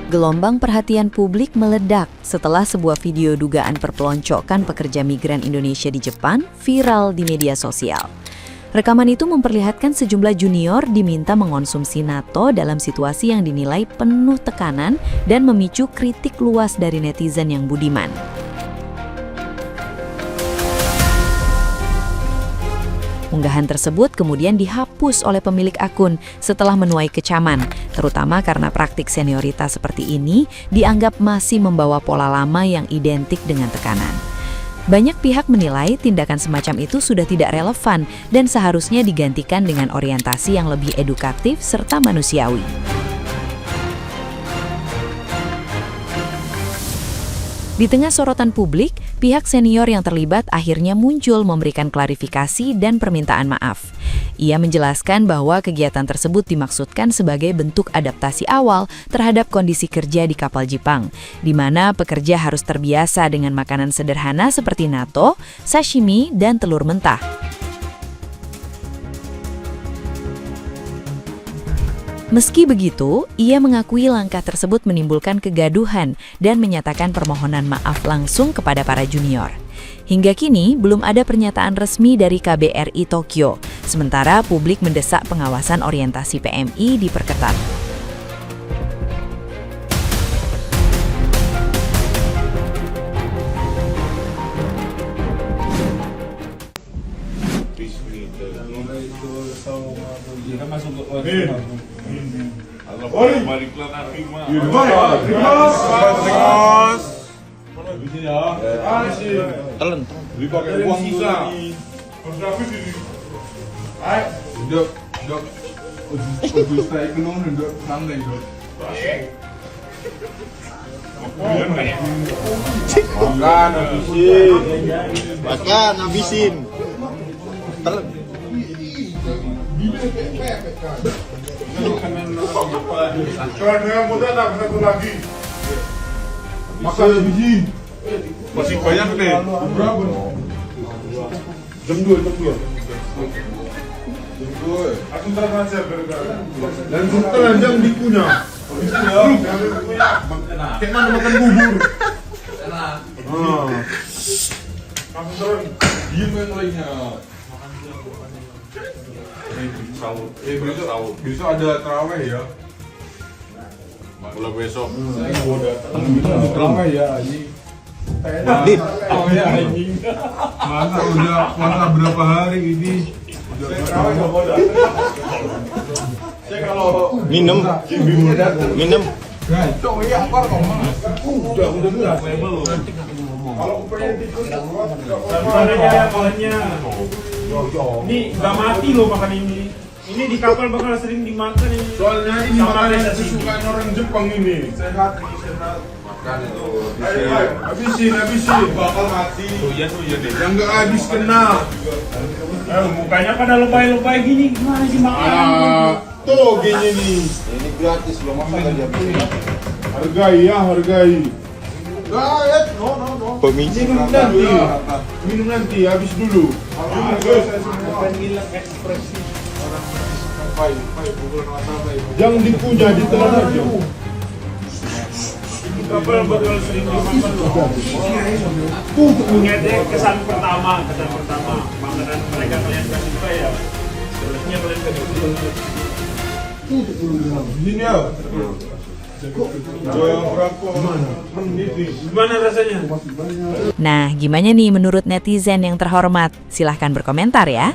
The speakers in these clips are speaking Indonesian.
Gelombang perhatian publik meledak setelah sebuah video dugaan perpeloncokan pekerja migran Indonesia di Jepang viral di media sosial. Rekaman itu memperlihatkan sejumlah junior diminta mengonsumsi natto dalam situasi yang dinilai penuh tekanan dan memicu kritik luas dari netizen yang budiman. Unggahan tersebut kemudian dihapus oleh pemilik akun setelah menuai kecaman, terutama karena praktik senioritas seperti ini dianggap masih membawa pola lama yang identik dengan tekanan. Banyak pihak menilai tindakan semacam itu sudah tidak relevan dan seharusnya digantikan dengan orientasi yang lebih edukatif serta manusiawi. Di tengah sorotan publik, pihak senior yang terlibat akhirnya muncul memberikan klarifikasi dan permintaan maaf. Ia menjelaskan bahwa kegiatan tersebut dimaksudkan sebagai bentuk adaptasi awal terhadap kondisi kerja di kapal Jepang, di mana pekerja harus terbiasa dengan makanan sederhana seperti natto, sashimi, dan telur mentah. Meski begitu, ia mengakui langkah tersebut menimbulkan kegaduhan dan menyatakan permohonan maaf langsung kepada para junior. Hingga kini, belum ada pernyataan resmi dari KBRI Tokyo, sementara publik mendesak pengawasan orientasi PMI diperketat. Beli pakai uang dulu nih. Dok. Udah saya ekonomi dok, santai dok. Makan habisin. Kalau yang muda tak satu lagi. Makan habisin. Masih banyak deh. Berapa? Jam 2. Aku transfer gara-gara. Dan setengah jam dikunyah. Kayak mana makan bubur? Kamu turun. Diem yang lainnya. Besok ada terawih ya. Mulai besok. Terawih ya ini. Dit. Masa udah puasa berapa hari ini? Minum. Udah. Kalau pengen tikus, ini nggak mati loh makan ini. Ini di kapal bakal sering dimakan ini. soalnya ini makanan kesukaan orang Jepang ini. Sehat. Makan itu. Ayo, habisin. Bakal mati. Iya deh. Yang nggak habis kena. Mukanya pada lebay-lebay gini, gimana sih makan? Tuh gini nih. Ini gratis loh, masa aja. Hargai. No. Pemijit. Minum nanti, habis dulu. Jangan dipuja, ditelan aja. Kapal bakal sering dimakan loh. Ingat deh kesan pertama. Makanan mereka kalian kasih suka ya. Sebenarnya kalian kasih suka. Ini ya. Gimana rasanya? Nah, gimana nih menurut netizen yang terhormat? Silahkan berkomentar ya.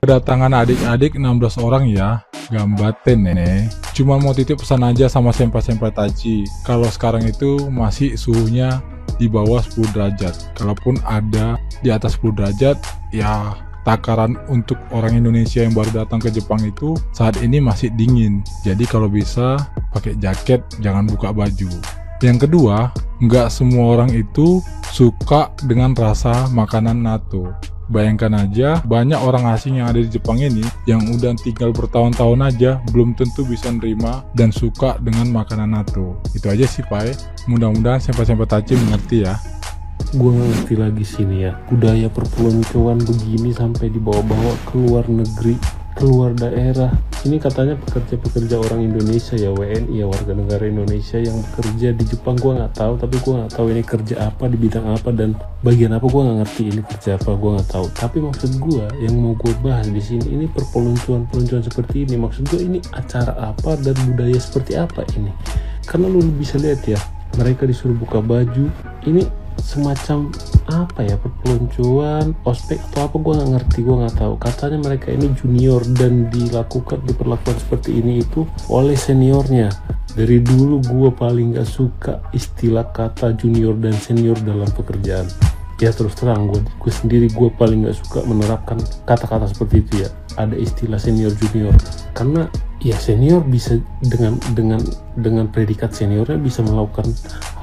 Kedatangan adik-adik 16 orang ya, gambaten nenek. Cuma mau titip pesan aja sama senpai-senpai Tachi. Kalau sekarang itu masih suhunya di bawah 10 derajat. Kalaupun ada di atas 10 derajat, ya takaran untuk orang Indonesia yang baru datang ke Jepang itu saat ini masih dingin. Jadi kalau bisa pakai jaket, jangan buka baju. Yang kedua, nggak semua orang itu suka dengan rasa makanan natto. Bayangkan aja, banyak orang asing yang ada di Jepang ini yang udah tinggal bertahun-tahun aja belum tentu bisa nerima dan suka dengan makanan natto. Itu aja sih, Pai. Mudah-mudahan senpai-senpai Tachi mengerti ya. Gue ngerti lagi sini ya, budaya perpeloncoan begini sampai dibawa-bawa ke luar negeri, keluar daerah. ini katanya pekerja-pekerja orang Indonesia ya, WNI ya, warga negara Indonesia yang bekerja di Jepang. Gue nggak tahu, tapi gue nggak tahu ini kerja apa, di bidang apa, dan bagian apa. Gue nggak ngerti ini kerja apa, gue nggak tahu. Tapi maksud gue yang mau gue bahas di sini ini perpeloncoan seperti ini. Maksud gue ini acara apa dan budaya seperti apa ini? Karena lu bisa lihat ya, mereka disuruh buka baju. Ini semacam apa ya, perpeloncoan, ospek atau apa, gue nggak ngerti, gue nggak tahu. Katanya mereka ini junior dan diperlakukan seperti ini itu oleh seniornya. Dari dulu gue paling gak suka istilah kata junior dan senior dalam pekerjaan. Ya terus terang, gue sendiri gue paling gak suka menerapkan kata-kata seperti itu ya. Ada istilah senior junior karena ya senior bisa dengan predikat seniornya bisa melakukan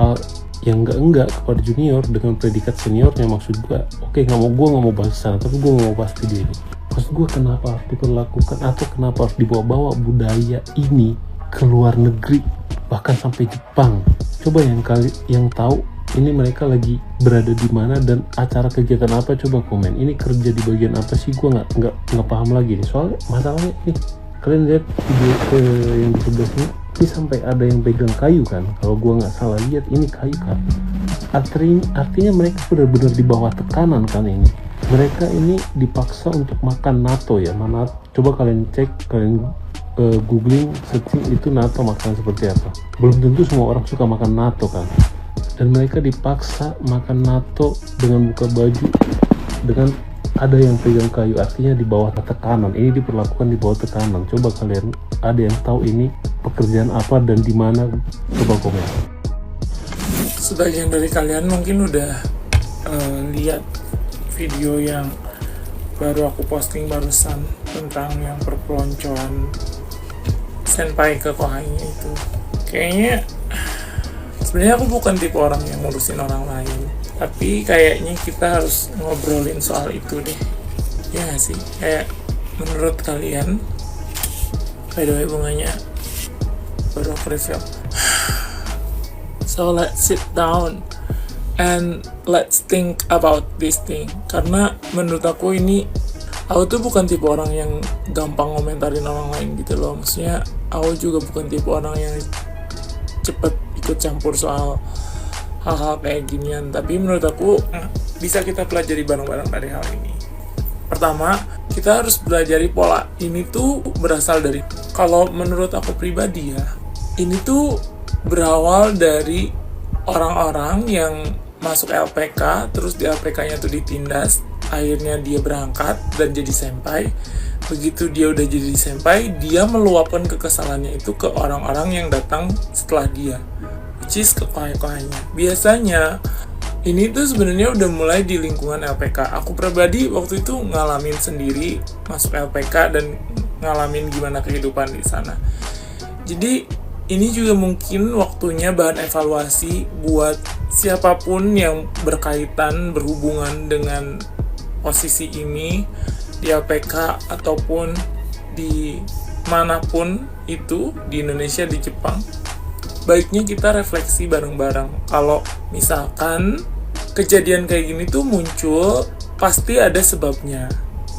hal yang enggak kepada junior dengan predikat seniornya. Maksud gue, gue nggak mau bahas sana, tapi gue mau bahas video ini. Maksud gue, kenapa harus diperlakukan atau kenapa harus dibawa-bawa budaya ini ke luar negeri, bahkan sampai Jepang? Coba yang tahu ini mereka lagi berada di mana dan acara kegiatan apa, coba komen. Ini kerja di bagian apa sih? Gue nggak paham lagi nih. Soalnya masalahnya nih, kalian lihat video yang di sebelahnya ini sampai ada yang pegang kayu kan, kalau gua nggak salah lihat ini kayu kan. Artinya mereka benar-benar di bawah tekanan kan ini. Mereka ini dipaksa untuk makan natto ya. Coba kalian cek, kalian googling, searching itu natto makanan seperti apa. Belum tentu semua orang suka makan natto kan. Dan mereka dipaksa makan natto dengan buka baju, dengan ada yang pegang kayu, artinya di bawah tekanan. Ini diperlakukan di bawah tekanan. Coba kalian ada yang tahu ini pekerjaan apa dan di mana, coba komen. Sebagian dari kalian mungkin udah lihat video yang baru aku posting barusan tentang yang perpeloncoan senpai ke kohainya itu. Kayaknya sebenarnya aku bukan tipe orang yang ngurusin orang lain, tapi kayaknya kita harus ngobrolin soal itu deh. Ya gak sih? Kayak menurut kalian, by the way bunganya baru aku refill. So let's sit down and let's think about this thing. Karena menurut aku ini, aku tuh bukan tipe orang yang gampang ngomentarin orang lain gitu loh. Maksudnya aku juga bukan tipe orang yang cepet ikut campur soal hal-hal kayak ginian. Tapi menurut aku bisa kita pelajari bareng-bareng dari hal ini. Pertama, kita harus pelajari pola. Ini tuh berasal dari, kalau menurut aku pribadi ya, ini tuh berawal dari orang-orang yang masuk LPK, terus di LPK-nya tuh ditindas, akhirnya dia berangkat dan jadi senpai. Begitu dia udah jadi senpai, dia meluapkan kekesalannya itu ke orang-orang yang datang setelah dia, which is ke kohai-kohainya. Biasanya ini tuh sebenarnya udah mulai di lingkungan LPK. Aku pribadi waktu itu ngalamin sendiri masuk LPK dan ngalamin gimana kehidupan di sana. Jadi ini juga mungkin waktunya bahan evaluasi buat siapapun yang berkaitan, berhubungan dengan posisi ini di LPK ataupun di manapun itu, di Indonesia, di Jepang. Baiknya kita refleksi bareng-bareng. Kalau misalkan kejadian kayak gini tuh muncul, pasti ada sebabnya.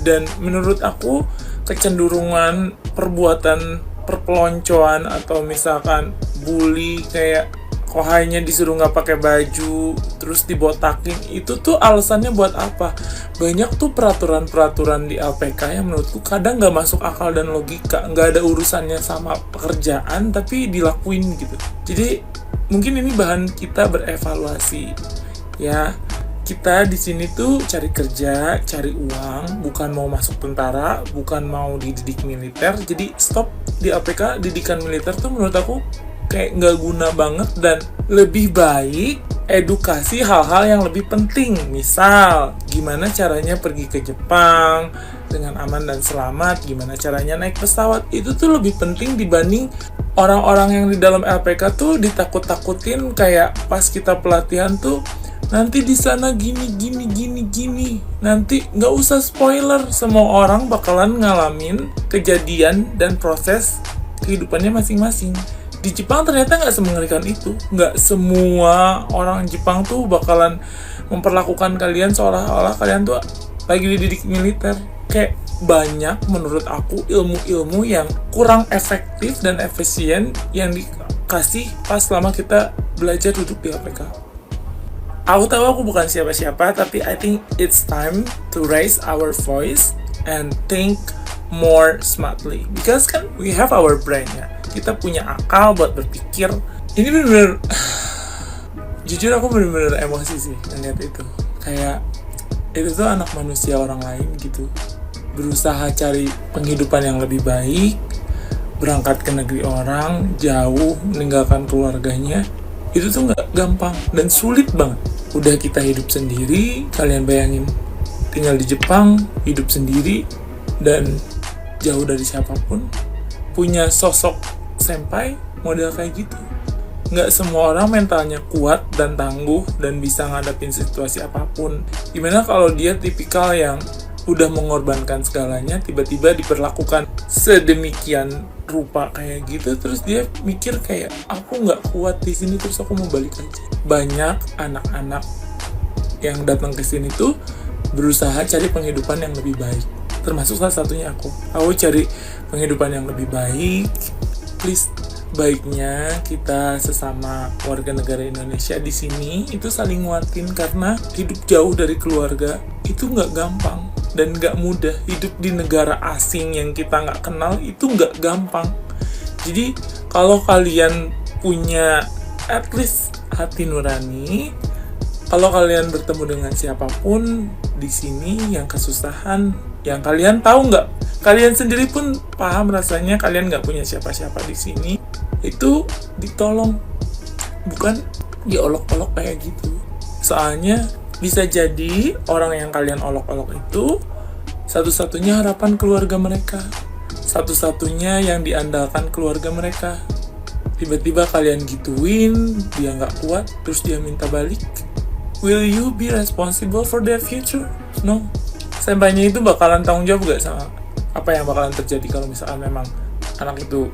Dan menurut aku kecenderungan perbuatan perpeloncoan atau misalkan bully kayak kohainya disuruh nggak pakai baju terus dibotakin, itu tuh alasannya buat apa? Banyak tuh peraturan-peraturan di LPK yang menurutku kadang nggak masuk akal dan logika, nggak ada urusannya sama pekerjaan tapi dilakuin gitu. Jadi mungkin ini bahan kita berevaluasi ya. Kita di sini tuh cari kerja, cari uang, bukan mau masuk tentara, bukan mau dididik militer. Jadi stop di APK didikan militer tuh menurut aku kayak nggak guna banget, dan lebih baik edukasi hal-hal yang lebih penting. Misal, gimana caranya pergi ke Jepang dengan aman dan selamat, gimana caranya naik pesawat. Itu tuh lebih penting dibanding orang-orang yang di dalam LPK tuh ditakut-takutin kayak pas kita pelatihan tuh, nanti di sana gini. Nanti nggak usah spoiler, semua orang bakalan ngalamin kejadian dan proses kehidupannya masing-masing. Di Jepang ternyata nggak semengerikan itu. Nggak semua orang Jepang tuh bakalan memperlakukan kalian seolah-olah kalian tuh lagi dididik militer. Kayak banyak menurut aku ilmu-ilmu yang kurang efektif dan efisien yang dikasih pas selama kita belajar duduk di APK. Aku tahu aku bukan siapa-siapa, tapi I think it's time to raise our voice and think more smartly. Because kan we have our brain ya. Kita punya akal buat berpikir. Ini bener-bener jujur aku bener-bener emosi sih ngeliat itu. Kayak itu tuh anak manusia orang lain gitu. Berusaha cari penghidupan yang lebih baik, berangkat ke negeri orang, jauh, meninggalkan keluarganya. Itu tuh nggak gampang dan sulit banget. Udah kita hidup sendiri, kalian bayangin tinggal di Jepang, hidup sendiri dan jauh dari siapapun, punya sosok senpai model kayak gitu. Nggak semua orang mentalnya kuat dan tangguh dan bisa ngadapin situasi apapun. Gimana kalau dia tipikal yang udah mengorbankan segalanya, tiba-tiba diperlakukan sedemikian rupa kayak gitu, terus dia mikir kayak aku nggak kuat di sini, terus aku mau balik aja. Banyak anak-anak yang datang ke sini tuh berusaha cari penghidupan yang lebih baik, termasuk salah satunya aku. Aku cari penghidupan yang lebih baik. Please, baiknya kita sesama warga negara Indonesia di sini itu saling nguatin, karena hidup jauh dari keluarga itu nggak gampang dan nggak mudah. Hidup di negara asing yang kita nggak kenal itu nggak gampang. Jadi kalau kalian punya at least hati nurani, kalau kalian bertemu dengan siapapun di sini yang kesusahan, yang kalian tahu nggak, kalian sendiri pun paham rasanya kalian nggak punya siapa-siapa di sini, itu ditolong, bukan diolok-olok kayak gitu. Soalnya bisa jadi orang yang kalian olok-olok itu satu-satunya harapan keluarga mereka, satu-satunya yang diandalkan keluarga mereka. Tiba-tiba kalian gituin, dia nggak kuat, terus dia minta balik. Will you be responsible for their future? No. Senpainya itu bakalan tanggung jawab gak sama apa yang bakalan terjadi kalau misalkan memang anak itu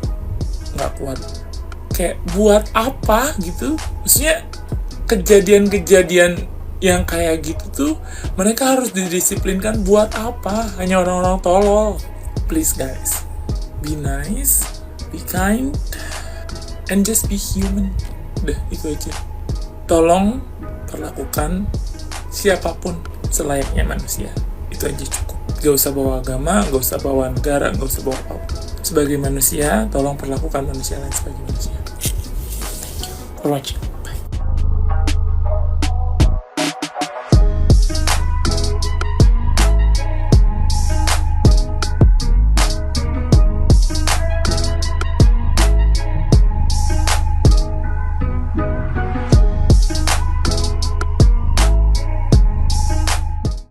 nggak kuat? Kayak buat apa gitu? Maksudnya kejadian-kejadian yang kayak gitu tuh mereka harus didisiplinkan buat apa? Hanya orang-orang tolol. Please guys, be nice, be kind, and just be human. Udah, itu aja. Tolong perlakukan siapapun selayaknya manusia. Itu aja cukup. Gak usah bawa agama, gak usah bawa negara, gak usah bawa apa. Sebagai manusia, tolong perlakukan manusia lain sebagai manusia. For watching.